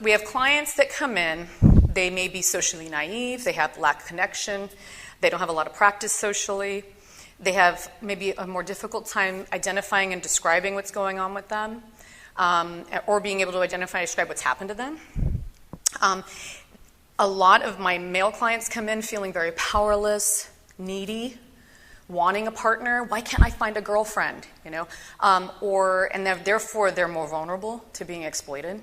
we have clients that come in, they may be socially naive, they have lack of connection, they don't have a lot of practice socially, they have maybe a more difficult time identifying and describing what's going on with them, or being able to identify and describe what's happened to them. A lot of my male clients come in feeling very powerless, needy, wanting a partner. Why can't I find a girlfriend? And therefore they're more vulnerable to being exploited.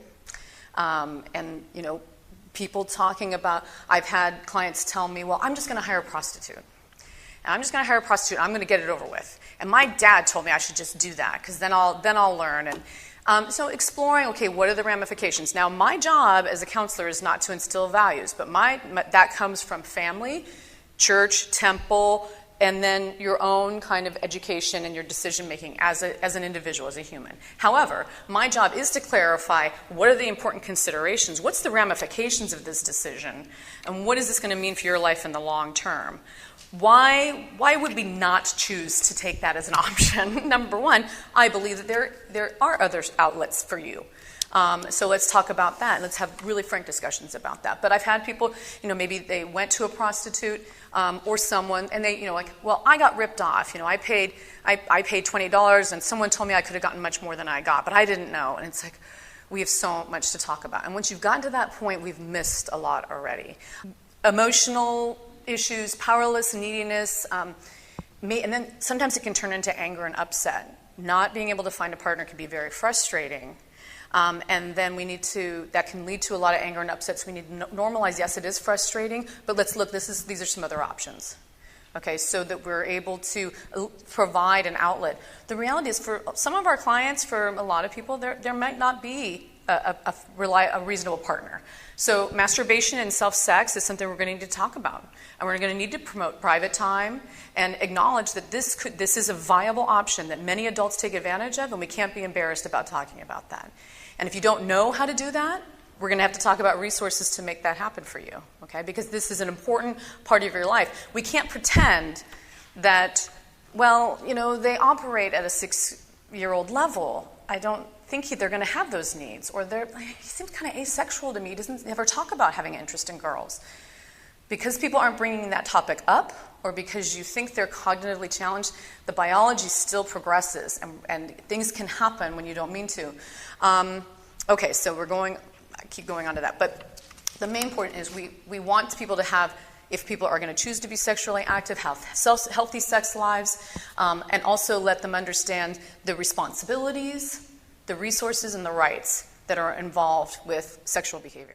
People talking about, I've had clients tell me, well, I'm just going to hire a prostitute. And I'm just going to hire a prostitute. I'm going to get it over with. And my dad told me I should just do that because then I'll learn. And so exploring, okay, what are the ramifications? Now, my job as a counselor is not to instill values, but that comes from family, church, temple, and then your own kind of education and your decision-making as an individual, as a human. However, my job is to clarify what are the important considerations, what's the ramifications of this decision, and what is this going to mean for your life in the long term? Why would we not choose to take that as an option? Number one, I believe that there are other outlets for you. So let's talk about that. Let's have really frank discussions about that. But I've had people, maybe they went to a prostitute or someone, and they, well, I got ripped off. I paid $20, and someone told me I could have gotten much more than I got, but I didn't know. And it's like, we have so much to talk about. And once you've gotten to that point, we've missed a lot already. Emotional issues, powerless, neediness, and then sometimes it can turn into anger and upset. Not being able to find a partner can be very frustrating. And then that can lead to a lot of anger and upset. So we need to normalize, yes, it is frustrating, but let's look, these are some other options. Okay, so that we're able to provide an outlet. The reality is for some of our clients, for a lot of people, there might not be a reasonable partner. So masturbation and self-sex is something we're going to need to talk about. And we're going to need to promote private time and acknowledge that this is a viable option that many adults take advantage of, and we can't be embarrassed about talking about that. And if you don't know how to do that, we're going to have to talk about resources to make that happen for you, okay? Because this is an important part of your life. We can't pretend that, they operate at a 6-year-old level. I don't think they're going to have those needs. Or he seems kind of asexual to me. He doesn't ever talk about having an interest in girls. Because people aren't bringing that topic up, or because you think they're cognitively challenged, the biology still progresses, and things can happen when you don't mean to. Okay, so I keep going on to that. But the main point is we want people to have, if people are going to choose to be sexually active, have healthy sex lives, and also let them understand the responsibilities, the resources, and the rights that are involved with sexual behavior.